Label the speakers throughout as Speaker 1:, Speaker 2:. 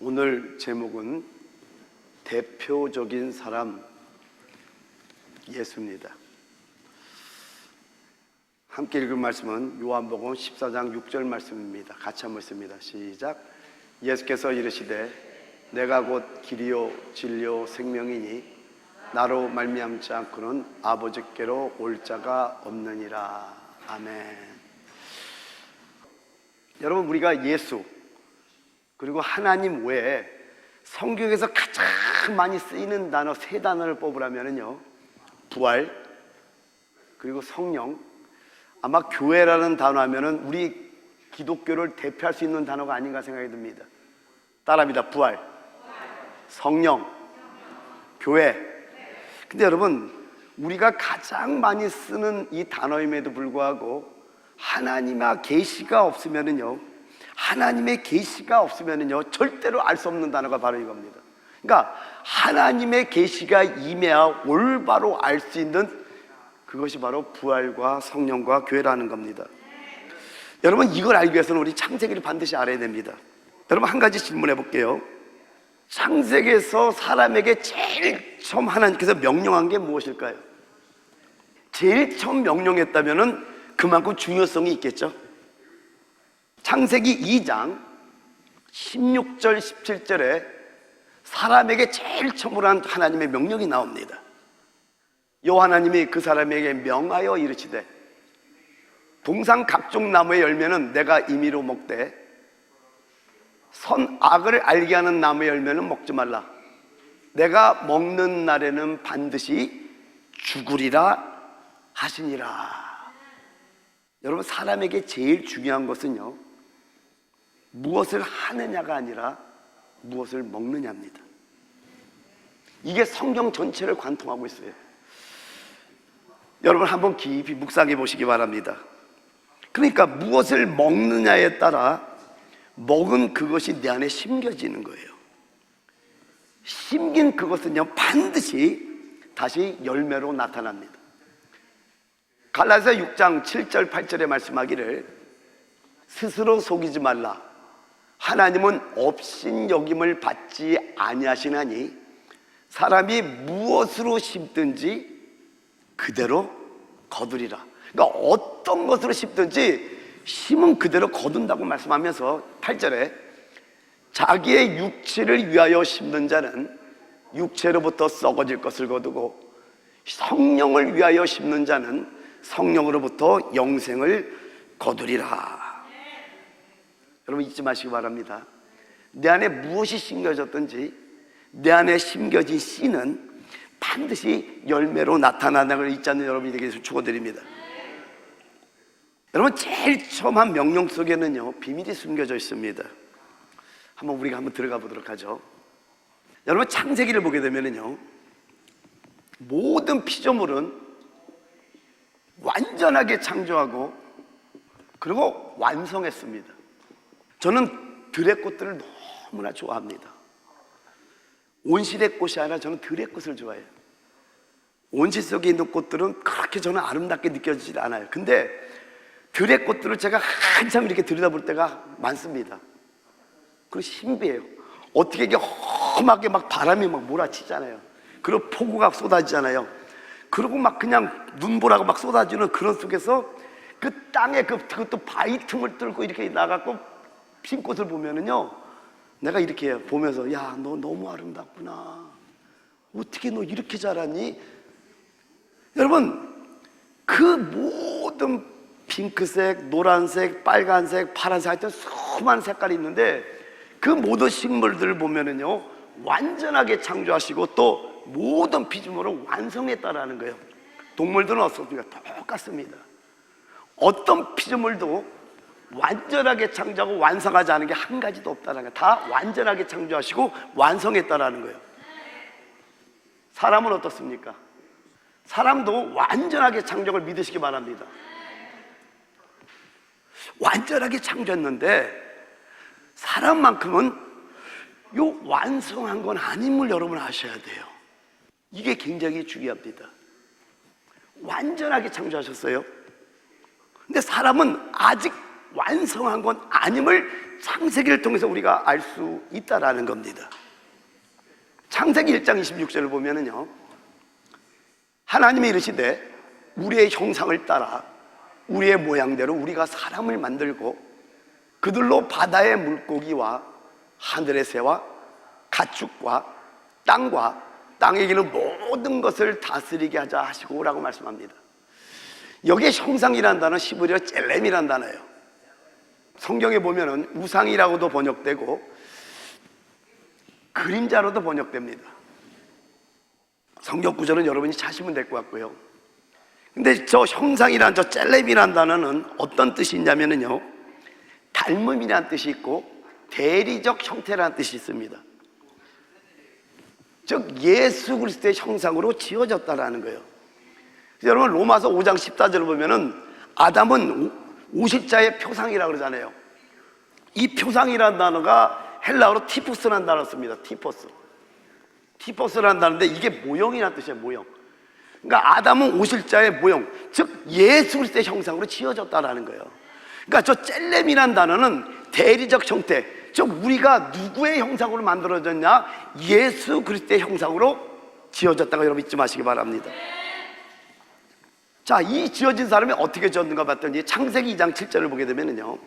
Speaker 1: 오늘 제목은 대표적인 사람 예수입니다. 함께 읽을 말씀은 요한복음 14장 6절 말씀입니다. 같이 한번 읽습니다. 시작. 예수께서 이르시되 내가 곧 길이요 진리요 생명이니 나로 말미암지 않고는 아버지께로 올 자가 없느니라. 아멘. 여러분, 우리가 예수 그리고 하나님 외에 성경에서 가장 많이 쓰이는 단어 세 단어를 뽑으라면요, 부활 그리고 성령, 아마 교회라는 단어 하면은 우리 기독교를 대표할 수 있는 단어가 아닌가 생각이 듭니다. 따라합니다. 부활, 성령, 교회. 근데 여러분, 우리가 가장 많이 쓰는 이 단어임에도 불구하고 하나님의 계시가 없으면은요, 하나님의 계시가 없으면은요 절대로 알 수 없는 단어가 바로 이겁니다. 그러니까 하나님의 계시가 임해야 올바로 알 수 있는 그것이 바로 부활과 성령과 교회라는 겁니다. 여러분, 이걸 알기 위해서는 우리 창세기를 반드시 알아야 됩니다. 여러분, 한 가지 질문해 볼게요. 창세기에서 사람에게 제일 처음 하나님께서 명령한 게 무엇일까요? 제일 처음 명령했다면은 그만큼 중요성이 있겠죠. 창세기 2장 16절 17절에 사람에게 제일 처음으로 한 하나님의 명령이 나옵니다. 여호와 하나님이 그 사람에게 명하여 이르시되 동산 각종 나무의 열매는 내가 임의로 먹되 선악을 알게 하는 나무의 열매는 먹지 말라. 내가 먹는 날에는 반드시 죽으리라 하시니라. 여러분, 사람에게 제일 중요한 것은요, 무엇을 하느냐가 아니라 무엇을 먹느냐입니다. 이게 성경 전체를 관통하고 있어요. 여러분, 한번 깊이 묵상해 보시기 바랍니다. 그러니까 무엇을 먹느냐에 따라 먹은 그것이 내 안에 심겨지는 거예요. 심긴 그것은요 반드시 다시 열매로 나타납니다. 갈라디아서 6장 7절 8절에 말씀하기를 스스로 속이지 말라. 하나님은 업신여김을 받지 아니하시나니 사람이 무엇으로 심든지 그대로 거두리라. 그러니까 어떤 것으로 심든지 심은 그대로 거둔다고 말씀하면서 8절에 자기의 육체를 위하여 심는 자는 육체로부터 썩어질 것을 거두고 성령을 위하여 심는 자는 성령으로부터 영생을 거두리라. 여러분, 잊지 마시기 바랍니다. 내 안에 무엇이 심겨졌든지 내 안에 심겨진 씨는 반드시 열매로 나타나는 걸 잊지 않는 여러분이 되게 축원드립니다. 여러분, 제일 처음 한 명령 속에는요 비밀이 숨겨져 있습니다. 우리가 한번 들어가 보도록 하죠. 여러분, 창세기를 보게 되면은요 모든 피조물은 완전하게 창조하고 그리고 완성했습니다. 저는 들의 꽃들을 너무나 좋아합니다. 온실의 꽃이 아니라 저는 들의 꽃을 좋아해요. 온실 속에 있는 꽃들은 그렇게 저는 아름답게 느껴지지 않아요. 근데 들의 꽃들을 제가 한참 이렇게 들여다볼 때가 많습니다. 그리고 신비해요. 어떻게 이게 험하게 막 바람이 막 몰아치잖아요. 그리고 폭우가 쏟아지잖아요. 그리고 막 그냥 눈보라가 막 쏟아지는 그런 속에서 그 땅에 그것도 바위 틈을 뚫고 이렇게 나가고 핀 꽃을 보면은요 내가 이렇게 보면서 야, 너 너무 아름답구나. 어떻게 너 이렇게 자랐니? 여러분, 그 모든 핑크색, 노란색, 빨간색, 파란색 하여튼 수많은 색깔이 있는데 그 모든 식물들을 보면은요 완전하게 창조하시고 또 모든 피조물을 완성했다라는 거예요. 동물들은 어떻습니까? 똑같습니다. 어떤 피조물도 완전하게 창조하고 완성하지 않은 게 한 가지도 없다는 거예요. 다 완전하게 창조하시고 완성했다라는 거예요. 사람은 어떻습니까? 사람도 완전하게 창조를 믿으시기 바랍니다. 완전하게 창조했는데 사람만큼은 요 완성한 건 아님을 여러분 아셔야 돼요. 이게 굉장히 중요합니다. 완전하게 창조하셨어요. 근데 사람은 아직 완성한 건 아님을 창세기를 통해서 우리가 알 수 있다라는 겁니다. 창세기 1장 26절을 보면은요, 하나님이 이르시되 우리의 형상을 따라 우리의 모양대로 우리가 사람을 만들고 그들로 바다의 물고기와 하늘의 새와 가축과 땅과 땅에 기는 모든 것을 다스리게 하자 하시고 라고 말씀합니다. 여기에 형상이라는 단어 히브리어 젤렘이라는 단어예요. 성경에 보면은 우상이라고도 번역되고 그림자로도 번역됩니다. 성경 구절은 여러분이 찾으면 될 것 같고요. 근데 저 형상이란 저 젤렘이란 단어는 어떤 뜻이 있냐면요, 닮음이라는 뜻이 있고 대리적 형태라는 뜻이 있습니다. 즉 예수 그리스도의 형상으로 지어졌다라는 거예요. 여러분 로마서 5장 14절을 보면은 아담은 오십자의 표상이라고 그러잖아요. 이 표상이라는 단어가 헬라어로 티푸스라는 단어를 씁니다. 티포스라는 단어인데 이게 모형이라는 뜻이에요. 모형. 그러니까 아담은 오실자의 모형, 즉 예수 그리스도의 형상으로 지어졌다라는 거예요. 그러니까 저 젤렘이라는 단어는 대리적 형태, 즉 우리가 누구의 형상으로 만들어졌냐? 예수 그리스도의 형상으로 지어졌다고 여러분 잊지 마시기 바랍니다. 자, 이 지어진 사람이 어떻게 지었는가 봤더니 창세기 2장 7절을 보게 되면요,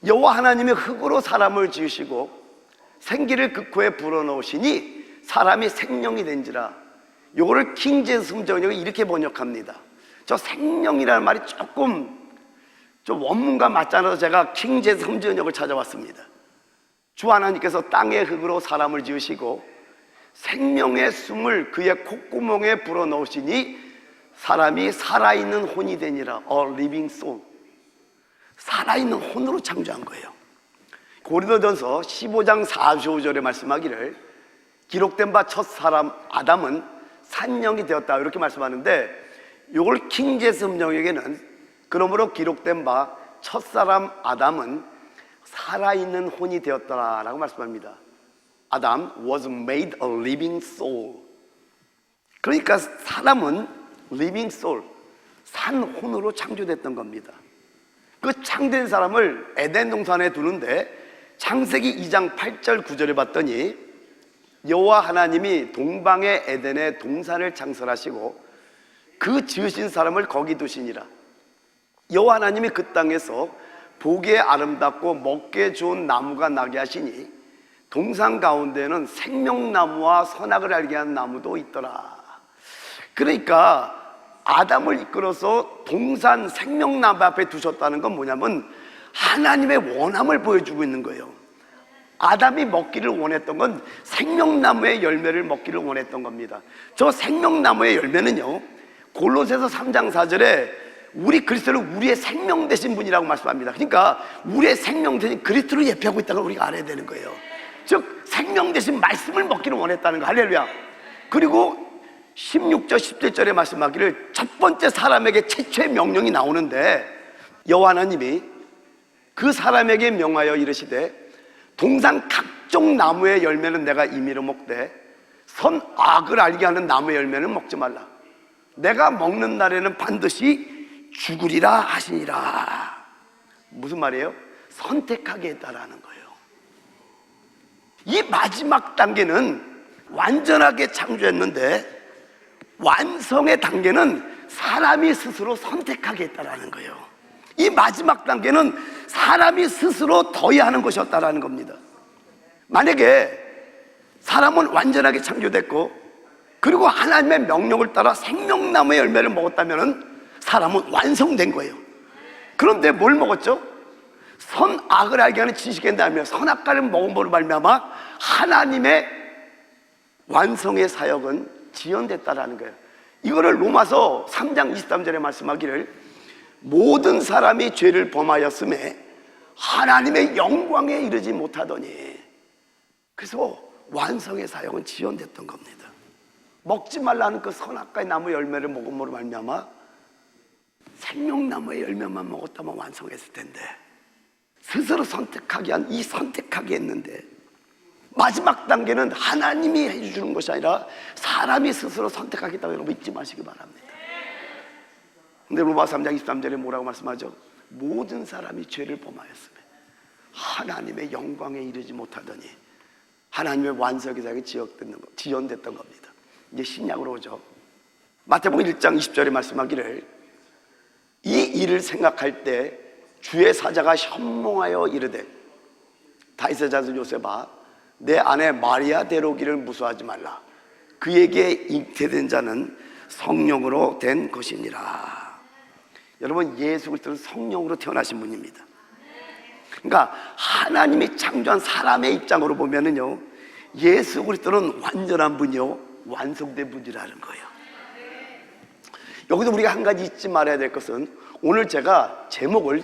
Speaker 1: 여호와 하나님이 흙으로 사람을 지으시고 생기를 그 코에 불어넣으시니 사람이 생명이 된지라. 요거를 킹제임스 번역이 이렇게 번역합니다. 저 생명이라는 말이 조금 좀 원문과 맞지 않아서 제가 킹제임스 번역을 찾아왔습니다. 주 하나님께서 땅의 흙으로 사람을 지으시고 생명의 숨을 그의 콧구멍에 불어넣으시니 사람이 살아있는 혼이 되니라. A living soul. 살아있는 혼으로 창조한 거예요. 고린도전서 15장 45절에 말씀하기를 기록된 바 첫 사람 아담은 산령이 되었다 이렇게 말씀하는데, 이걸 킹제임스 번역에는 그러므로 기록된 바 첫사람 아담은 살아있는 혼이 되었더라라고 말씀합니다. 아담 was made a living soul. 그러니까 사람은 living soul, 산 혼으로 창조됐던 겁니다. 그 창조된 사람을 에덴 동산에 두는데 창세기 2장 8절 9절에 봤더니 여호와 하나님이 동방의 에덴에 동산을 창설하시고 그 지으신 사람을 거기 두시니라. 여호와 하나님이 그 땅에서 보기에 아름답고 먹기에 좋은 나무가 나게 하시니 동산 가운데는 생명나무와 선악을 알게 하는 나무도 있더라. 그러니까 아담을 이끌어서 동산 생명나무 앞에 두셨다는 건 뭐냐면 하나님의 원함을 보여주고 있는 거예요. 아담이 먹기를 원했던 건 생명나무의 열매를 먹기를 원했던 겁니다. 저 생명나무의 열매는요, 골로새서 3장 4절에 우리 그리스도를 우리의 생명 되신 분이라고 말씀합니다. 그러니까 우리의 생명 되신 그리스도를 예표하고 있다는 걸 우리가 알아야 되는 거예요. 즉 생명 되신 말씀을 먹기를 원했다는 거. 할렐루야. 그리고 16절 17절에 말씀하기를 첫 번째 사람에게 최초의 명령이 나오는데 여호와 하나님이 그 사람에게 명하여 이르시되 동산 각종 나무의 열매는 내가 임의로 먹되 선악을 알게 하는 나무의 열매는 먹지 말라. 내가 먹는 날에는 반드시 죽으리라 하시니라. 무슨 말이에요? 선택하게 했다라는 거예요. 이 마지막 단계는 완전하게 창조했는데 완성의 단계는 사람이 스스로 선택하게 했다라는 거예요. 이 마지막 단계는 사람이 스스로 더해야 하는 것이었다라는 겁니다. 만약에 사람은 완전하게 창조됐고 그리고 하나님의 명령을 따라 생명나무의 열매를 먹었다면 사람은 완성된 거예요. 그런데 뭘 먹었죠? 선악을 알게 하는 지식의 나무며 선악과를 먹음으로 말미암아 하나님의 완성의 사역은 지연됐다라는 거예요. 이거를 로마서 3장 23절에 말씀하기를 모든 사람이 죄를 범하였음에 하나님의 영광에 이르지 못하더니, 그래서 완성의 사역은 지연됐던 겁니다. 먹지 말라는 그 선악과의 나무 열매를 먹음으로 말미암아 생명나무의 열매만 먹었다면 완성했을 텐데 스스로 선택하게 한 이 선택하게 했는데 마지막 단계는 하나님이 해주는 것이 아니라 사람이 스스로 선택하겠다고 여러분 잊지 마시기 바랍니다. 근데 로마 3장 23절에 뭐라고 말씀하죠? 모든 사람이 죄를 범하였으며 하나님의 영광에 이르지 못하더니 하나님의 완성이 지연됐던 겁니다. 이제 신약으로 오죠. 마태복음 1장 20절에 말씀하기를 이 일을 생각할 때 주의 사자가 현몽하여 이르되 다윗의 자손 요셉아 내 아내 마리아 데려오기를 무서워하지 말라. 그에게 잉태된 자는 성령으로 된 것이니라. 여러분, 예수 그리스도는 성령으로 태어나신 분입니다. 그러니까 하나님이 창조한 사람의 입장으로 보면은요, 예수 그리스도는 완전한 분이요, 완성된 분이라는 거예요. 여기서 우리가 한 가지 잊지 말아야 될 것은, 오늘 제가 제목을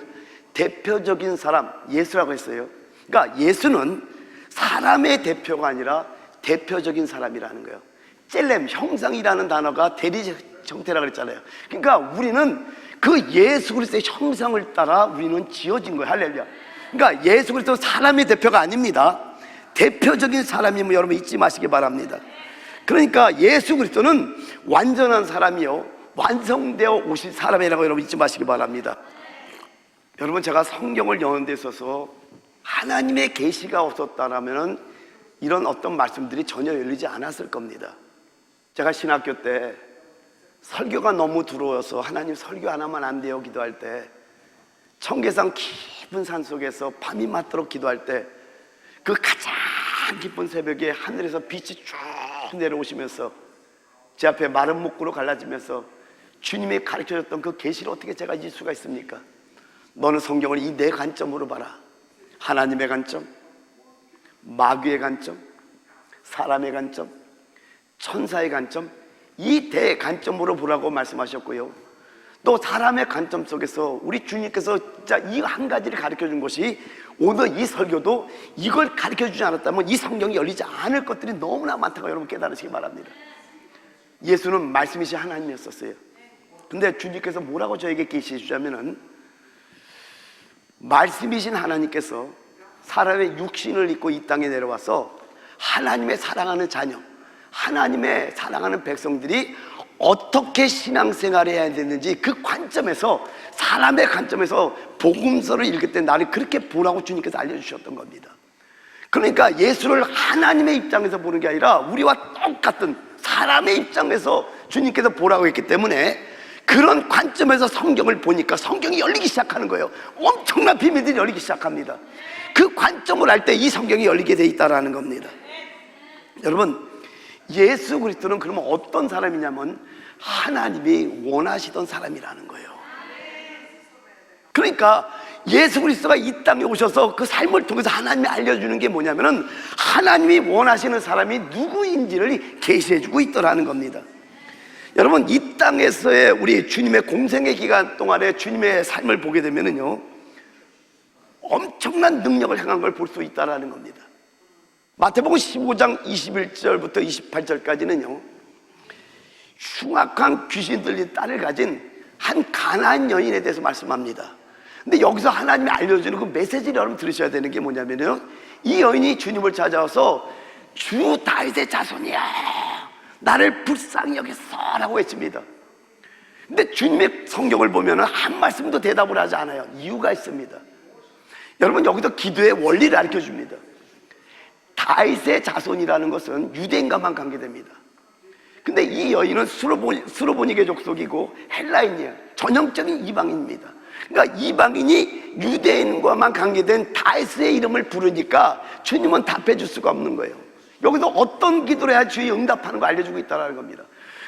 Speaker 1: 대표적인 사람, 예수라고 했어요. 그러니까 예수는 사람의 대표가 아니라 대표적인 사람이라는 거예요. 젤렘, 형상이라는 단어가 대리 형태라고 그랬잖아요. 그러니까 우리는 그 예수 그리스도의 형상을 따라 우리는 지어진 거예요. 할렐루야. 그러니까 예수 그리스도는 사람의 대표가 아닙니다. 대표적인 사람임을 여러분 잊지 마시기 바랍니다. 그러니까 예수 그리스도는 완전한 사람이요, 완성되어 오신 사람이라고 여러분 잊지 마시기 바랍니다. 여러분, 제가 성경을 여는 데 있어서 하나님의 계시가 없었다면 이런 어떤 말씀들이 전혀 열리지 않았을 겁니다. 제가 신학교 때 설교가 너무 두려워서 하나님 설교 하나만 안 돼요 기도할 때, 청계산 깊은 산 속에서 밤이 맞도록 기도할 때, 그 가장 깊은 새벽에 하늘에서 빛이 쭉 내려오시면서 제 앞에 마른 목구로 갈라지면서 주님이 가르쳐줬던 그 계시를 어떻게 제가 잊을 수가 있습니까? 너는 성경을 이 네 관점으로 봐라. 하나님의 관점, 마귀의 관점, 사람의 관점, 천사의 관점, 이 대관점으로 보라고 말씀하셨고요, 또 사람의 관점 속에서 우리 주님께서 진짜 이 한 가지를 가르쳐준 것이, 오늘 이 설교도 이걸 가르쳐주지 않았다면 이 성경이 열리지 않을 것들이 너무나 많다고 여러분 깨달으시기 바랍니다. 예수는 말씀이신 하나님이었었어요. 근데 주님께서 뭐라고 저에게 계시해 주자면은, 말씀이신 하나님께서 사람의 육신을 입고 이 땅에 내려와서 하나님의 사랑하는 자녀, 하나님의 사랑하는 백성들이 어떻게 신앙생활을 해야 되는지 그 관점에서, 사람의 관점에서 복음서를 읽을 때 나를 그렇게 보라고 주님께서 알려주셨던 겁니다. 그러니까 예수를 하나님의 입장에서 보는 게 아니라 우리와 똑같은 사람의 입장에서 주님께서 보라고 했기 때문에, 그런 관점에서 성경을 보니까 성경이 열리기 시작하는 거예요. 엄청난 비밀들이 열리기 시작합니다. 그 관점을 알 때 이 성경이 열리게 돼 있다는 겁니다. 여러분, 예수 그리스도는 그러면 어떤 사람이냐면 하나님이 원하시던 사람이라는 거예요. 그러니까 예수 그리스도가 이 땅에 오셔서 그 삶을 통해서 하나님이 알려주는 게 뭐냐면은, 하나님이 원하시는 사람이 누구인지를 계시해주고 있더라는 겁니다. 여러분, 이 땅에서의 우리 주님의 공생의 기간 동안에 주님의 삶을 보게 되면은요, 엄청난 능력을 행한 걸 볼 수 있다는 겁니다. 마태복음 15장 21절부터 28절까지는요, 흉악한 귀신 들린 딸을 가진 한 가나안 여인에 대해서 말씀합니다. 근데 여기서 하나님이 알려주는 그 메시지를 여러분 들으셔야 되는 게 뭐냐면요, 이 여인이 주님을 찾아와서 주 다윗의 자손이야, 나를 불쌍히 여겼어 라고 외칩니다. 근데 주님의 성경을 보면 한 말씀도 대답을 하지 않아요. 이유가 있습니다. 여러분, 여기서 기도의 원리를 가르쳐줍니다. 다윗의 자손이라는 것은 유대인과만 관계됩니다. 근데 이 여인은 수로보니게 족속이고 헬라인이에요. 전형적인 이방인입니다. 그러니까 이방인이 유대인과만 관계된 다윗의 이름을 부르니까 주님은 답해 줄 수가 없는 거예요. 여기서 어떤 기도를 해야 주의 응답하는 거 알려주고 있다는 겁니다.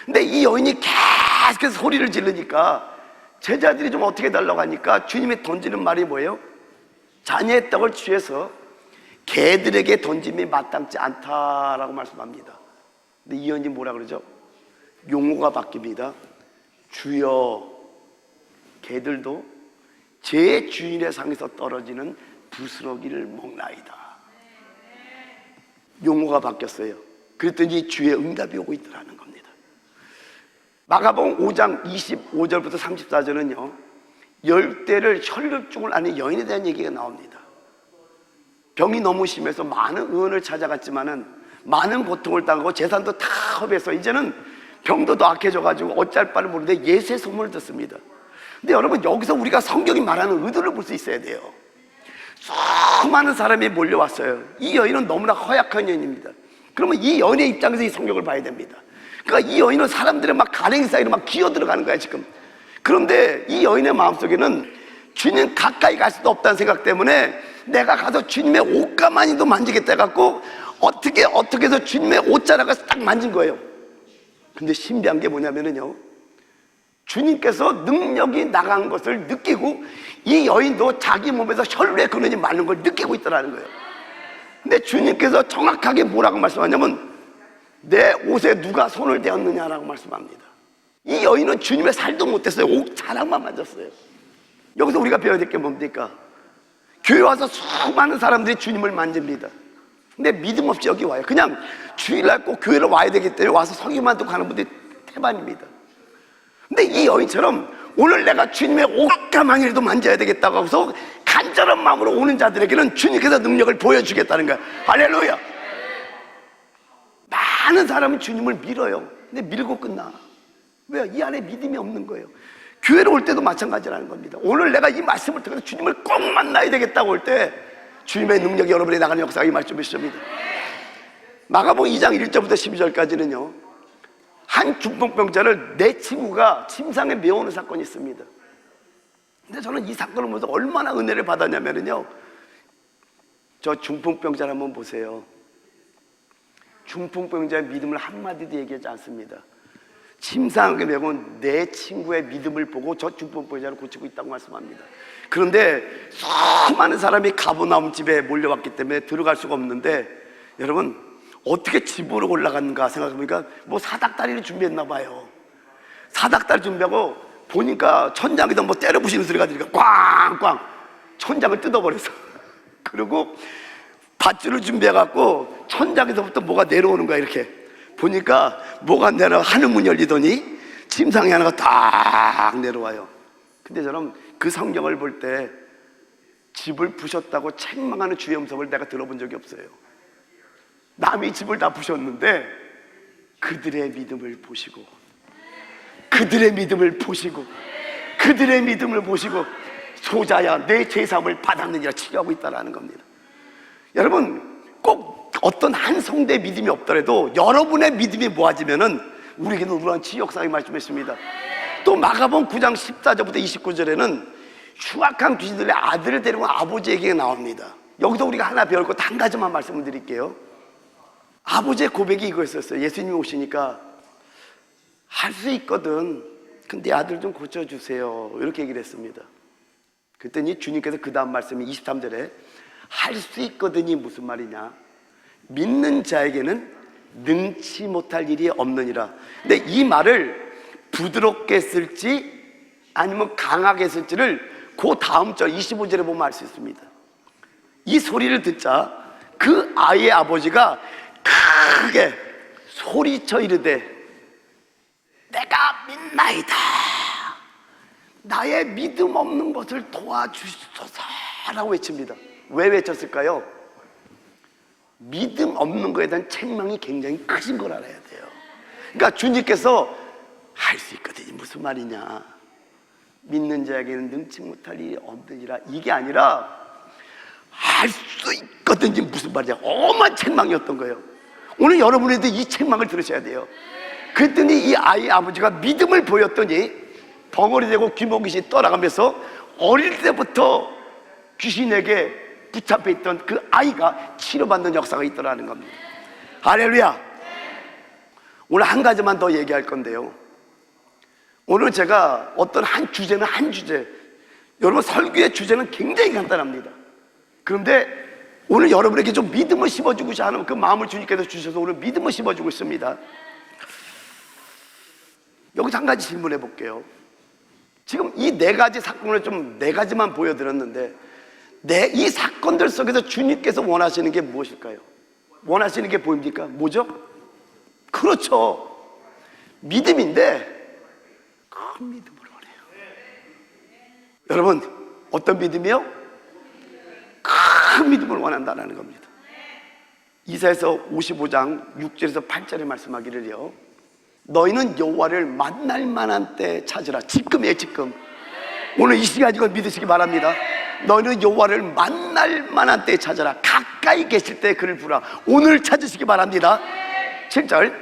Speaker 1: 근데 이 여인이 계속해서 소리를 지르니까 제자들이 좀 어떻게 해달라고 하니까 주님이 던지는 말이 뭐예요? 자녀의 떡을 취해서 개들에게 던짐이 마땅치 않다라고 말씀합니다. 근데 이 여인이 뭐라 그러죠? 용어가 바뀝니다. 주여, 개들도 제 주인의 상에서 떨어지는 부스러기를 먹나이다. 용어가 바뀌었어요. 그랬더니 주의 응답이 오고 있더라는 겁니다. 마가복음 5장 25절부터 34절은요, 열대를 혈류증을 앓는 여인에 대한 얘기가 나옵니다. 병이 너무 심해서 많은 의원을 찾아갔지만은 많은 고통을 당하고 재산도 다 허비해서 이제는 병도 더 악해져가지고 어쩔 바를 모르는데 예수의 소문을 듣습니다. 근데 여러분, 여기서 우리가 성경이 말하는 의도를 볼 수 있어야 돼요. 수많은 사람이 몰려왔어요. 이 여인은 너무나 허약한 여인입니다. 그러면 이 여인의 입장에서 이 성경을 봐야 됩니다. 그러니까 이 여인은 사람들의 막 가랭이 사이로 막 기어 들어가는 거야 지금. 그런데 이 여인의 마음속에는 주님 가까이 갈 수도 없다는 생각 때문에 내가 가서 주님의 옷가만이도 만지겠다 해갖고 어떻게 해서 주님의 옷자락을 딱 만진 거예요. 근데 신비한 게 뭐냐면요, 주님께서 능력이 나간 것을 느끼고 이 여인도 자기 몸에서 혈루의 근원이 마른 걸 느끼고 있더라는 거예요. 근데 주님께서 정확하게 뭐라고 말씀하냐면 내 옷에 누가 손을 대었느냐라고 말씀합니다. 이 여인은 주님의 살도 못했어요. 옷 자락만 만졌어요. 여기서 우리가 배워야 될 게 뭡니까? 교회 와서 수많은 사람들이 주님을 만집니다. 근데 믿음 없이 여기 와요. 그냥 주일날 꼭 교회를 와야 되기 때문에 와서 서기만 듣고 가는 분들이 태반입니다. 근데 이 여인처럼 오늘 내가 주님의 옷가망이라도 만져야 되겠다고 하고서 간절한 마음으로 오는 자들에게는 주님께서 능력을 보여주겠다는 거야. 할렐루야. 많은 사람은 주님을 밀어요. 근데 밀고 끝나. 왜요? 이 안에 믿음이 없는 거예요. 교회로 올 때도 마찬가지라는 겁니다. 오늘 내가 이 말씀을 통해서 주님을 꼭 만나야 되겠다고 올 때 주님의 능력이 여러분에 나가는 역사가 이 말씀을 주십니다. 마가복음 2장 1절부터 12절까지는요, 한 중풍병자를 내 친구가 침상에 메어오는 사건이 있습니다. 근데 저는 이 사건을 보면서 얼마나 은혜를 받았냐면요, 저 중풍병자를 한번 보세요. 중풍병자의 믿음을 한마디도 얘기하지 않습니다. 침상에 메어온 내 친구의 믿음을 보고 저 중풍병자를 고치고 있다고 말씀합니다. 그런데 수많은 사람이 가버나움 집에 몰려왔기 때문에 들어갈 수가 없는데, 여러분 어떻게 집으로 올라갔는가 생각해보니까 뭐 사닥다리를 준비했나 봐요. 사닥다리 준비하고 보니까 천장에서 뭐 때려 부시는 소리가 들리니까 꽝꽝 천장을 뜯어버렸어. 그리고 밧줄을 준비해갖고 천장에서부터 뭐가 내려오는 거야. 이렇게 보니까 뭐가 내려와 하늘문 열리더니 침상에 하나가 딱 내려와요. 근데 저는 그 성경을 볼 때 집을 부셨다고 책망하는 주의 음성을 내가 들어본 적이 없어요. 남이 집을 다 부셨는데 그들의 믿음을 보시고 그들의 믿음을 보시고 그들의 믿음을 보시고 소자야 내 제사함을 받았느니라 치료하고 있다는 겁니다. 여러분, 꼭 어떤 한 성대의 믿음이 없더라도 여러분의 믿음이 모아지면은 우리에게는 우러한 치유역사가 말씀했습니다. 또 마가복음 9장 14절부터 29절에는 흉악한 귀신들의 아들을 데리고 아버지 얘기가 나옵니다. 여기서 우리가 하나 배울 것 한 가지만 말씀을 드릴게요. 아버지의 고백이 이거였었어요. 예수님이 오시니까 할 수 있거든, 근데 아들 좀 고쳐주세요, 이렇게 얘기를 했습니다. 그랬더니 주님께서 그 다음 말씀이 23절에 할 수 있거든이 무슨 말이냐, 믿는 자에게는 능치 못할 일이 없느니라. 근데 이 말을 부드럽게 쓸지 아니면 강하게 쓸지를 그 다음 절 25절에 보면 알 수 있습니다. 이 소리를 듣자 그 아이의 아버지가 크게 소리쳐 이르되 내가 믿나이다, 나의 믿음 없는 것을 도와주소서라고 외칩니다. 왜 외쳤을까요? 믿음 없는 것에 대한 책망이 굉장히 크신 걸 알아야 돼요. 그러니까 주님께서 할 수 있거든요 무슨 말이냐, 믿는 자에게는 능치 못할 일이 없느니라, 이게 아니라 할 수 있거든요 무슨 말이냐, 엄한 책망이었던 거예요. 오늘 여러분에도 이 책망을 들으셔야 돼요. 그랬더니 이 아이의 아버지가 믿음을 보였더니 벙어리 되고 귀모귀신이 떠나가면서 어릴 때부터 귀신에게 붙잡혀 있던 그 아이가 치료받는 역사가 있더라는 겁니다. 할렐루야. 오늘 한 가지만 더 얘기할 건데요, 오늘 제가 어떤 한 주제는 한 주제, 여러분 설교의 주제는 굉장히 간단합니다. 그런데 오늘 여러분에게 좀 믿음을 심어주고자 하는 그 마음을 주님께서 주셔서 오늘 믿음을 심어주고 있습니다. 여기서 한 가지 질문해 볼게요. 지금 이 네 가지 사건을 좀 네 가지만 보여드렸는데 이 사건들 속에서 주님께서 원하시는 게 무엇일까요? 원하시는 게 보입니까? 뭐죠? 그렇죠, 믿음인데 큰 믿음을 원해요. 여러분 어떤 믿음이요? 큰 믿음을 원한다는 겁니다. 이사야서 55장 6절에서 8절에 말씀하기를요, 너희는 여호와를 만날 만한 때 찾으라. 지금이에요, 지금. 오늘 이 시간 이걸 믿으시기 바랍니다. 너희는 여호와를 만날 만한 때에 찾아라. 가까이 계실 때 그를 부르라. 오늘 찾으시기 바랍니다. 7절,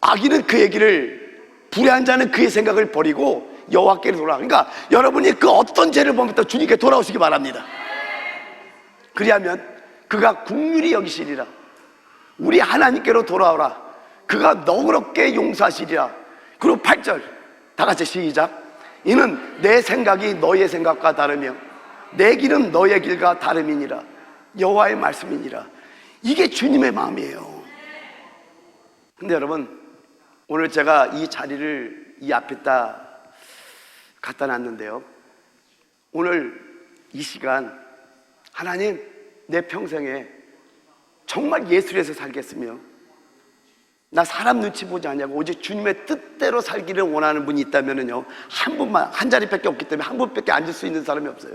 Speaker 1: 악인은 그의 길을, 불의한 자는 그의 생각을 버리고 여호와께로 돌아와. 그러니까 여러분이 그 어떤 죄를 범했다 주님께 돌아오시기 바랍니다. 그리하면 그가 긍휼히 여기시리라. 우리 하나님께로 돌아오라. 그가 너그럽게 용서하시리라. 그리고 8절 다 같이 시작. 이는 내 생각이 너의 생각과 다르며 내 길은 너의 길과 다름이니라. 여호와의 말씀이니라. 이게 주님의 마음이에요. 근데 여러분, 오늘 제가 이 자리를 이 앞에다 갖다 놨는데요, 오늘 이 시간 하나님, 내 평생에 정말 예수에서 살겠으며 나 사람 눈치 보지 않냐고 오직 주님의 뜻대로 살기를 원하는 분이 있다면요, 한 분만, 한 자리밖에 없기 때문에 한 분밖에 앉을 수 있는 사람이 없어요.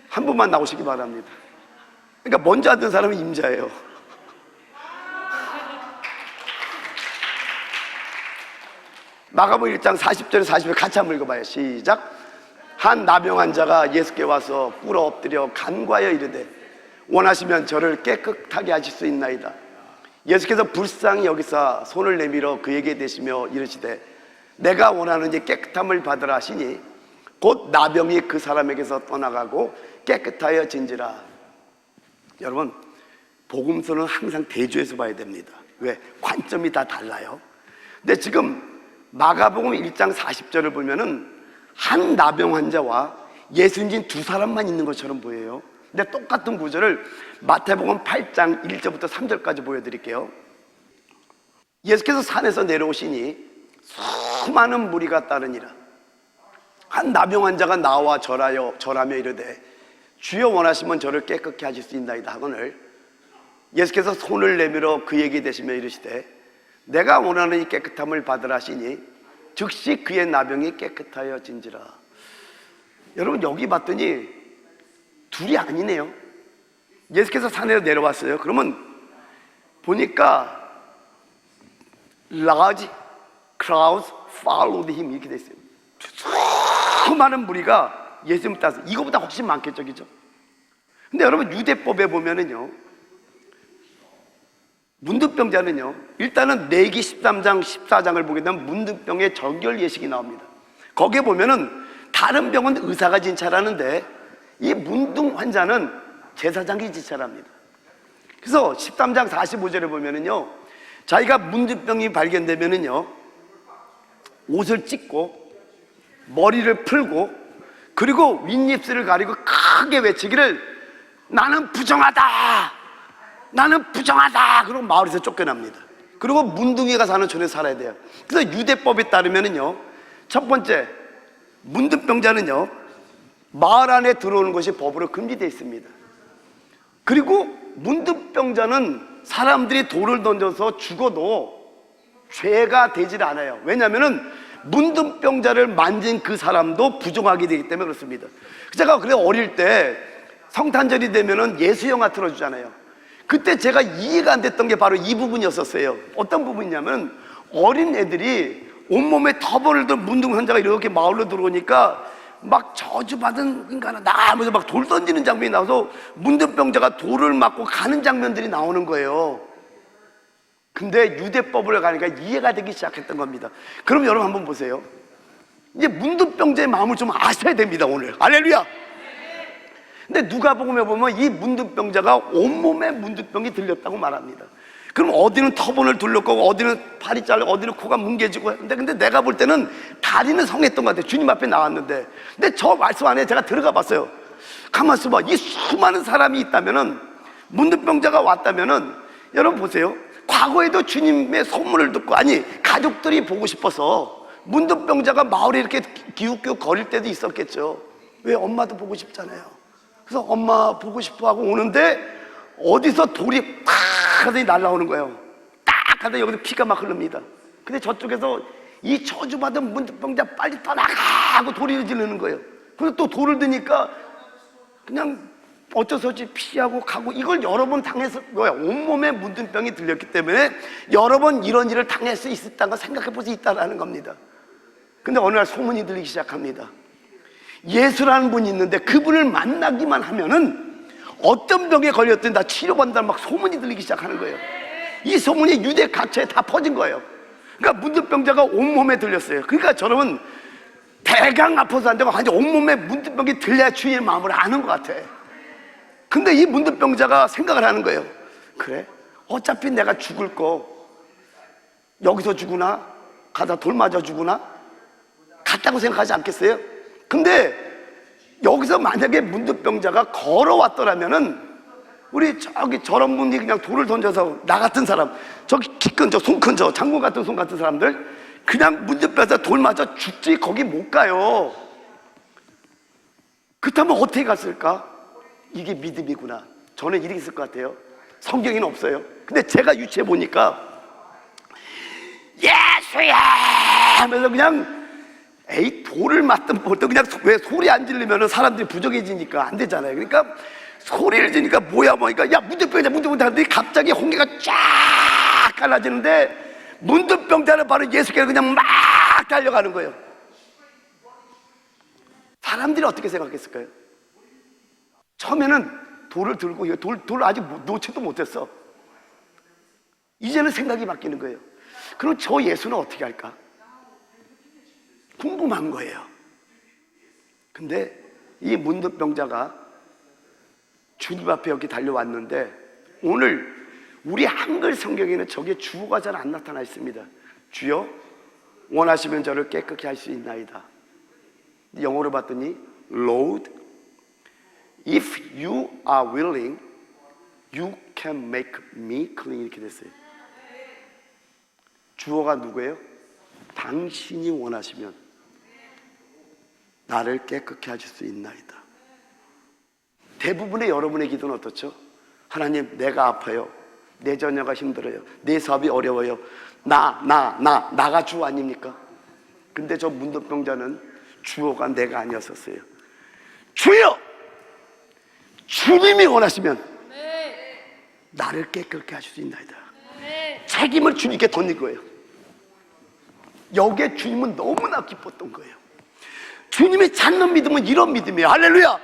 Speaker 1: 한 분만 나오시기 바랍니다. 그러니까 먼저 앉은 사람은 임자예요. 마가복음 1장 40절에 40절 같이 한번 읽어봐요. 시작. 한 나병 자가 예수께 와서 꿇어 엎드려 간과하여 이르되 원하시면 저를 깨끗하게 하실 수 있나이다. 예수께서 불쌍히 여기사 손을 내밀어 그에게 대시며 이르시되 내가 원하는 이 깨끗함을 받으라 하시니 곧 나병이 그 사람에게서 떠나가고 깨끗하여 진지라. 여러분, 복음서는 항상 대조해서 봐야 됩니다. 왜? 관점이 다 달라요. 근데 지금 마가복음 1장 40절을 보면은 한 나병 환자와 예수님 두 사람만 있는 것처럼 보여요. 근데 똑같은 구절을 마태복음 8장 1절부터 3절까지 보여드릴게요. 예수께서 산에서 내려오시니 수많은 무리가 따르니라. 한 나병 환자가 나와 절하며 이르되 주여 원하시면 저를 깨끗게 하실 수 있나이다 하거늘 예수께서 손을 내밀어 그에게 대시며 이르시되 내가 원하는 이 깨끗함을 받으라 하시니 즉시 그의 나병이 깨끗하여 진지라. 여러분, 여기 봤더니 둘이 아니네요. 예수께서 산에서 내려왔어요. 그러면 보니까 large crowds followed him 이렇게 돼 있어요. 수많은 무리가 예수님을 따라서, 이거보다 훨씬 많겠죠, 그죠? 근데 여러분, 유대법에 보면은요, 문둥병자는요, 일단은 레위기 13장 14장을 보게 되면 문둥병의 정결 예식이 나옵니다. 거기에 보면은 다른 병은 의사가 진찰하는데 이 문둥 환자는 제사장이 진찰합니다. 그래서 13장 45절에 보면은요, 자기가 문둥병이 발견되면은요, 옷을 찢고 머리를 풀고 그리고 윗입술을 가리고 크게 외치기를 나는 부정하다, 나는 부정하다. 그리고 마을에서 쫓겨납니다. 그리고 문둥이가 사는 촌에 살아야 돼요. 그래서 유대법에 따르면은요, 첫 번째, 문둥병자는요, 마을 안에 들어오는 것이 법으로 금지되어 있습니다. 그리고 문둥병자는 사람들이 돌을 던져서 죽어도 죄가 되질 않아요. 왜냐하면은 문둥병자를 만진 그 사람도 부정하게 되기 때문에 그렇습니다. 제가 그래 어릴 때 성탄절이 되면은 예수 영화 틀어주잖아요. 그때 제가 이해가 안 됐던 게 바로 이 부분이었었어요. 어떤 부분이냐면 어린 애들이 온몸에 터벌을 든 문둥 환자가 이렇게 마을로 들어오니까 막 저주받은 인간아 나 하면서 막 돌 던지는 장면이 나와서 문둥병자가 돌을 맞고 가는 장면들이 나오는 거예요. 근데 유대법을 가니까 이해가 되기 시작했던 겁니다. 그럼 여러분 한번 보세요. 이제 문둥병자의 마음을 좀 아셔야 됩니다, 오늘. 할렐루야. 근데 누가복음에 보면 이 문둥병자가 온몸에 문둥병이 들렸다고 말합니다. 그럼 어디는 터본을 둘렀고 어디는 팔이 잘려 어디는 코가 뭉개지고. 근데 내가 볼 때는 다리는 성했던 것 같아요. 주님 앞에 나왔는데. 근데 저 말씀 안에 제가 들어가 봤어요. 가만 있어 봐. 이 수많은 사람이 있다면은, 문둥병자가 왔다면은, 여러분 보세요. 과거에도 주님의 소문을 듣고, 아니 가족들이 보고 싶어서 문둥병자가 마을에 이렇게 기웃기웃 거릴 때도 있었겠죠. 왜? 엄마도 보고 싶잖아요. 그래서 엄마 보고 싶어 하고 오는데 어디서 돌이 팍 하더니 날라오는 거예요. 딱 하더니 여기서 피가 막 흐릅니다. 근데 저쪽에서 이 저주받은 문둥병자 빨리 떠나가 하고 소리를 지르는 거예요. 그래서 또 돌을 드니까 그냥 어쩔 수 없이 피하고 가고. 이걸 여러 번 당해서 뭐야, 온몸에 문둥병이 들렸기 때문에 여러 번 이런 일을 당할 수 있었다는 걸 생각해 볼 수 있다는 겁니다. 근데 어느 날 소문이 들리기 시작합니다. 예수라는 분이 있는데 그분을 만나기만 하면은 어떤 병에 걸렸든 다 치료받는다는 막 소문이 들리기 시작하는 거예요. 이 소문이 유대 각처에 다 퍼진 거예요. 그러니까 문둥병자가 온몸에 들렸어요. 그러니까 저러면 대강 아파서 안 되고 완전 온몸에 문둥병이 들려야 주님의 마음을 아는 것 같아. 근데 이 문둥병자가 생각을 하는 거예요. 그래? 어차피 내가 죽을 거 여기서 죽으나 가다 돌 맞아 죽으나 같다고 생각하지 않겠어요? 근데 여기서 만약에 문둥병자가 걸어왔더라면은 우리 저기 저런 분이 그냥 돌을 던져서 나 같은 사람, 저기 키 큰 저 손 큰 저 장군 같은 손 같은 사람들 그냥 문둥병자 돌 맞아 죽지 거기 못 가요. 그렇다면 어떻게 갔을까? 이게 믿음이구나. 저는 이렇게 있을 것 같아요. 성경에는 없어요. 근데 제가 유추해 보니까 예수야 하면서 그냥 에이 돌을 맞든 뭐든 그냥 왜 소리 안 지르면 사람들이 부정해지니까 안 되잖아요. 그러니까 소리를 지니까 뭐야 뭐니까 야 문둥병자 문둥병자 하더니 갑자기 홍해가 쫙 갈라지는데 문둥병자는 바로 예수께서 그냥 막 달려가는 거예요. 사람들이 어떻게 생각했을까요? 처음에는 돌을 들고 돌 아직 놓지도 못했어. 이제는 생각이 바뀌는 거예요. 그럼 저 예수는 어떻게 할까? 궁금한 거예요. 근데 이 문둥병자가 주님 앞에 여기 달려왔는데 오늘 우리 한글 성경에는 저게 주어가 잘 안 나타나 있습니다. 주여 원하시면 저를 깨끗게 할 수 있나이다. 영어로 봤더니 Lord, if you are willing, you can make me clean 이렇게 됐어요. 주어가 누구예요? 당신이 원하시면 나를 깨끗게 하실 수 있나이다. 대부분의 여러분의 기도는 어떻죠? 하나님 내가 아파요. 내 자녀가 힘들어요. 내 사업이 어려워요. 나가 주 아닙니까? 근데 저 문둥병자는 주어가 내가 아니었었어요. 주여! 주님이 원하시면 나를 깨끗게 하실 수 있나이다. 책임을 주님께 던진 거예요. 여기에 주님은 너무나 기뻤던 거예요. 주님이 찾는 믿음은 이런 믿음이에요. 할렐루야!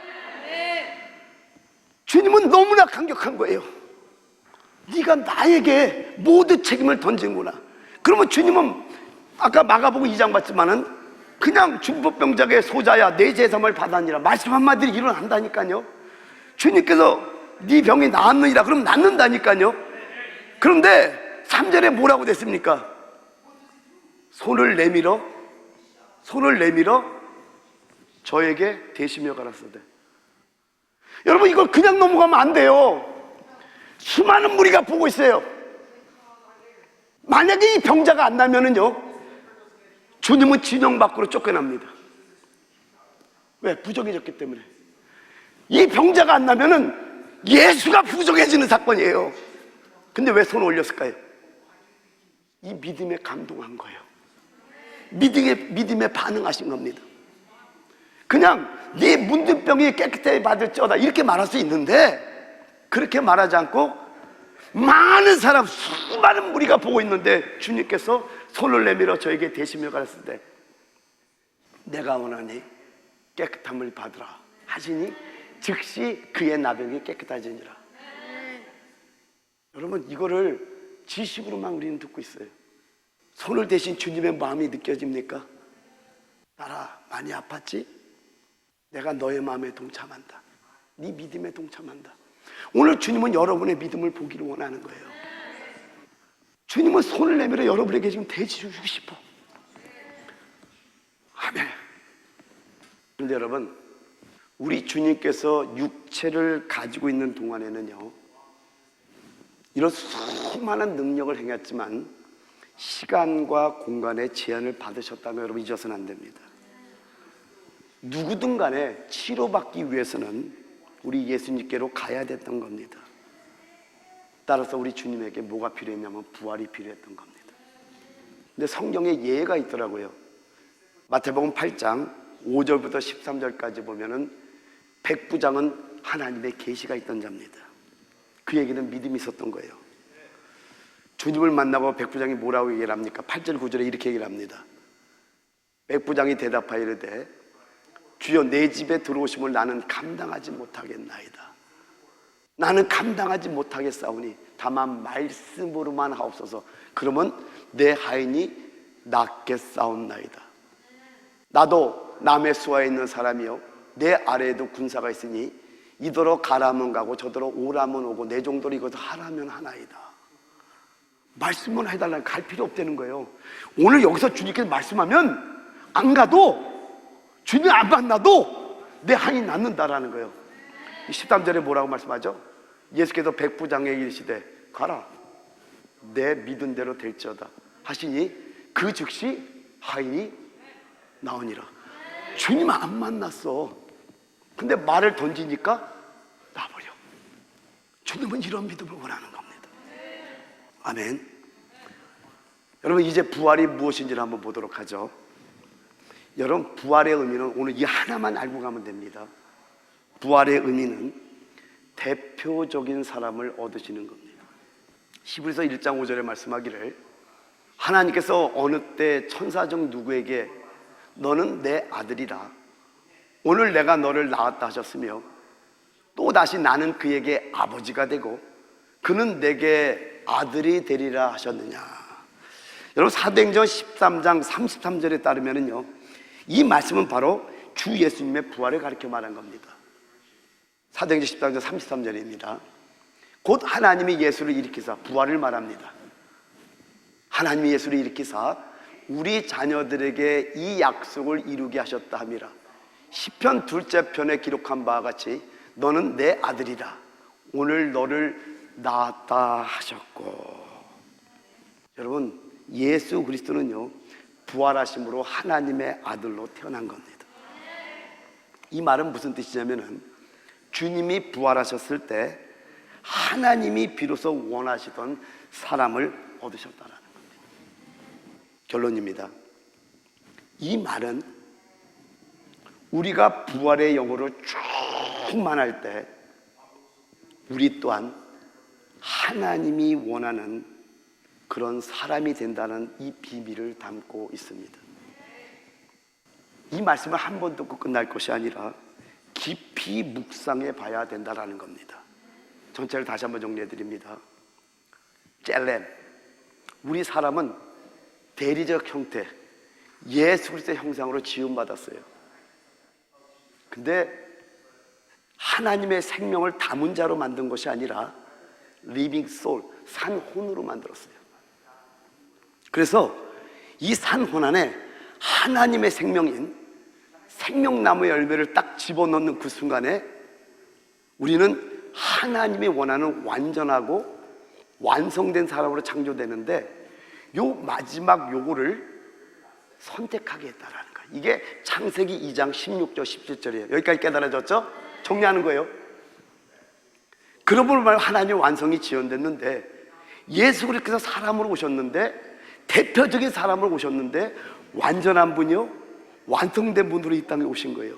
Speaker 1: 주님은 너무나 강력한 거예요. 네가 나에게 모든 책임을 던진구나. 그러면 주님은 아까 마가복음 2장 봤지만은 그냥 중풍병자의 소자야 내 제삼을 받았니라 말씀 한마디로 일어난다니까요. 주님께서 네 병이 나았느니라 그럼 낫는다니까요. 그런데 3절에 뭐라고 됐습니까? 손을 내밀어 저에게 대시며 가라사대. 여러분 이걸 그냥 넘어가면 안 돼요. 수많은 무리가 보고 있어요. 만약에 이 병자가 안 나면은요 주님은 진영 밖으로 쫓겨납니다. 왜? 부정해졌기 때문에. 이 병자가 안 나면은 예수가 부정해지는 사건이에요. 근데 왜 손을 올렸을까요? 이 믿음에 감동한 거예요. 믿음에 반응하신 겁니다. 그냥 네 문둥병이 깨끗하게 받을지어다 이렇게 말할 수 있는데 그렇게 말하지 않고 많은 사람 수많은 무리가 보고 있는데 주님께서 손을 내밀어 저에게 대시며 가르칠 때 내가 원하니 깨끗함을 받으라 하시니 즉시 그의 나병이 깨끗해지니라. 여러분 이거를 지식으로만 우리는 듣고 있어요. 손을 대신 주님의 마음이 느껴집니까? 나라 많이 아팠지? 내가 너의 마음에 동참한다. 네 믿음에 동참한다. 오늘 주님은 여러분의 믿음을 보기를 원하는 거예요. 주님은 손을 내밀어 여러분에게 지금 대지해주고 싶어. 아멘. 그런데 여러분 우리 주님께서 육체를 가지고 있는 동안에는요 이런 수많은 능력을 행했지만 시간과 공간의 제한을 받으셨다는 거 여러분 잊어서는 안 됩니다. 누구든 간에 치료받기 위해서는 우리 예수님께로 가야 됐던 겁니다. 따라서 우리 주님에게 뭐가 필요했냐면 부활이 필요했던 겁니다. 근데 성경에 예가 있더라고요. 마태복음 8장 5절부터 13절까지 보면은 백부장은 하나님의 계시가 있던 자입니다. 그에게는 믿음이 있었던 거예요. 주님을 만나고 백부장이 뭐라고 얘기를 합니까? 8절 9절에 이렇게 얘기를 합니다. 백부장이 대답하여 이르되 주여 내 집에 들어오심을 나는 감당하지 못하겠나이다. 나는 감당하지 못하겠사오니 다만 말씀으로만 하옵소서. 그러면 내 하인이 낫겠사옵나이다. 나도 남의 수하에 있는 사람이요 내 아래에도 군사가 있으니 이더러 가라면 가고 저더러 오라면 오고 내 정도로 이것을 하라면 하나이다. 말씀만 해달라는 갈 필요 없다는 거예요. 오늘 여기서 주님께서 말씀하면 안 가도 주님 안 만나도 내 하인이 낫는다라는 거예요. 13절에 뭐라고 말씀하죠? 예수께서 백부장에게 이르시되 가라 내 믿은 대로 될지어다 하시니 그 즉시 하인이 나오니라. 주님 안 만났어. 근데 말을 던지니까 나버려. 주님은 이런 믿음을 원하는 겁니다. 아멘. 여러분 이제 부활이 무엇인지를 한번 보도록 하죠. 여러분 부활의 의미는 오늘 이 하나만 알고 가면 됩니다. 부활의 의미는 대표적인 사람을 얻으시는 겁니다. 히브리서 1장 5절에 말씀하기를 하나님께서 어느 때 천사 중 누구에게 너는 내 아들이라 오늘 내가 너를 낳았다 하셨으며 또다시 나는 그에게 아버지가 되고 그는 내게 아들이 되리라 하셨느냐. 여러분 사도행전 13장 33절에 따르면요 이 말씀은 바로 주 예수님의 부활을 가리켜 말한 겁니다. 사도행전 13장 33절입니다. 곧 하나님이 예수를 일으키사 부활을 말합니다. 하나님이 예수를 일으키사 우리 자녀들에게 이 약속을 이루게 하셨다 함이라. 시편 2째 편에 기록한 바와 같이 너는 내 아들이라 오늘 너를 낳았다 하셨고. 여러분 예수 그리스도는요 부활하심으로 하나님의 아들로 태어난 겁니다. 이 말은 무슨 뜻이냐면은 주님이 부활하셨을 때 하나님이 비로소 원하시던 사람을 얻으셨다라는 겁니다. 결론입니다. 이 말은 우리가 부활의 영으로 충만할 때 우리 또한 하나님이 원하는 그런 사람이 된다는 이 비밀을 담고 있습니다. 이 말씀을 한 번 듣고 끝날 것이 아니라 깊이 묵상해 봐야 된다는 겁니다. 전체를 다시 한번 정리해 드립니다. 젤렘, 우리 사람은 대리적 형태, 예수 그리스도의 형상으로 지음받았어요. 근데 하나님의 생명을 담은 자로 만든 것이 아니라 리빙 소울, 산혼으로 만들었어요. 그래서 이 산혼 안에 하나님의 생명인 생명나무 열매를 딱 집어넣는 그 순간에 우리는 하나님이 원하는 완전하고 완성된 사람으로 창조되는데 요 마지막 요거를 선택하게 했다라는 거예요. 이게 창세기 2장 16절 17절이에요 여기까지 깨달아졌죠? 정리하는 거예요. 그러므로 말 하나님의 완성이 지연됐는데 예수 그리스도께서 사람으로 오셨는데 대표적인 사람으로 오셨는데 완전한 분이요 완성된 분으로 이 땅에 오신 거예요.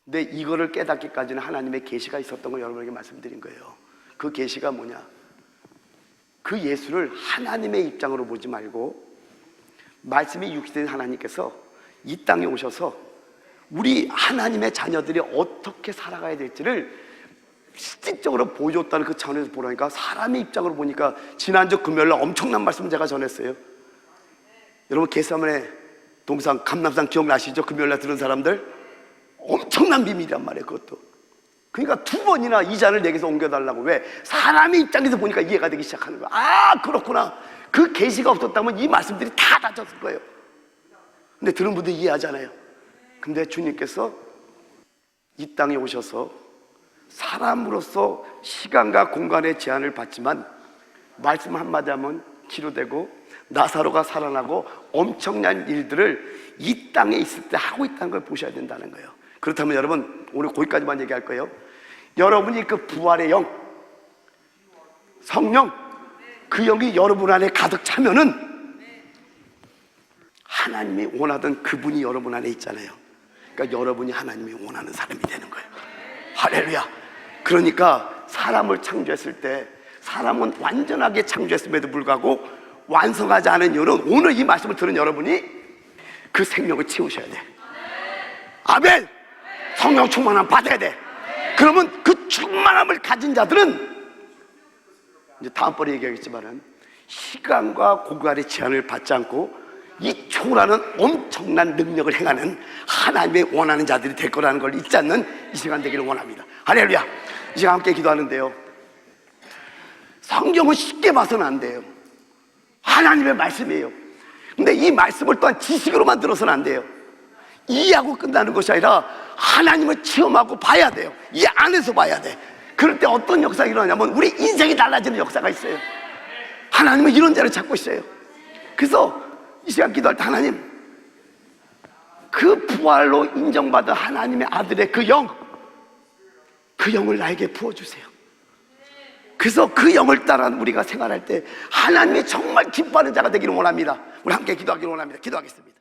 Speaker 1: 근데 이거를 깨닫기까지는 하나님의 계시가 있었던 걸 여러분에게 말씀드린 거예요. 그 계시가 뭐냐? 그 예수를 하나님의 입장으로 보지 말고 말씀이 육신된 하나님께서 이 땅에 오셔서 우리 하나님의 자녀들이 어떻게 살아가야 될지를 실질적으로 보여줬다는 그 차원에서 보라니까 사람의 입장으로 보니까 지난주 금요일날 엄청난 말씀 제가 전했어요. 여러분 겟세마네 동산 감람산 기억나시죠? 금요일날 들은 사람들 엄청난 비밀이란 말이에요. 그것도 그러니까 2번이나 이 잔을 내게서 옮겨달라고. 왜? 사람의 입장에서 보니까 이해가 되기 시작하는 거야. 아 그렇구나. 그 계시가 없었다면 이 말씀들이 다 닫혔을 거예요. 근데 들은 분들이 이해하잖아요. 근데 주님께서 이 땅에 오셔서 사람으로서 시간과 공간의 제한을 받지만 말씀 한마디 하면 치료되고 나사로가 살아나고 엄청난 일들을 이 땅에 있을 때 하고 있다는 걸 보셔야 된다는 거예요. 그렇다면 여러분 오늘 거기까지만 얘기할 거예요. 여러분이 그 부활의 영 성령 그 영이 여러분 안에 가득 차면은 하나님이 원하던 그분이 여러분 안에 있잖아요. 그러니까 여러분이 하나님이 원하는 사람이 되는 거예요. 할렐루야. 그러니까 사람을 창조했을 때 사람은 완전하게 창조했음에도 불구하고 완성하지 않은 이유는 오늘 이 말씀을 들은 여러분이 그 생명을 채우셔야 돼. 아멘. 성령 충만함 받아야 돼. 그러면 그 충만함을 가진 자들은, 이제 다음번에 얘기하겠지만은, 시간과 공간의 제한을 받지 않고 이 초라는 엄청난 능력을 행하는 하나님의 원하는 자들이 될 거라는 걸 잊지 않는 이 시간 되기를 원합니다. 할렐루야. 이 시간 함께 기도하는데요, 성경은 쉽게 봐서는 안 돼요. 하나님의 말씀이에요. 근데 이 말씀을 또한 지식으로만 들어서는 안 돼요. 이해하고 끝나는 것이 아니라 하나님을 체험하고 봐야 돼요. 이 안에서 봐야 돼. 그럴 때 어떤 역사가 일어나냐면 우리 인생이 달라지는 역사가 있어요. 하나님은 이런 자를 찾고 있어요. 그래서 이 시간 기도할 때, 하나님, 그 부활로 인정받은 하나님의 아들의 그 영을 나에게 부어주세요. 그래서 그 영을 따라 우리가 생활할 때 하나님이 정말 기뻐하는 자가 되기를 원합니다. 우리 함께 기도하기를 원합니다. 기도하겠습니다.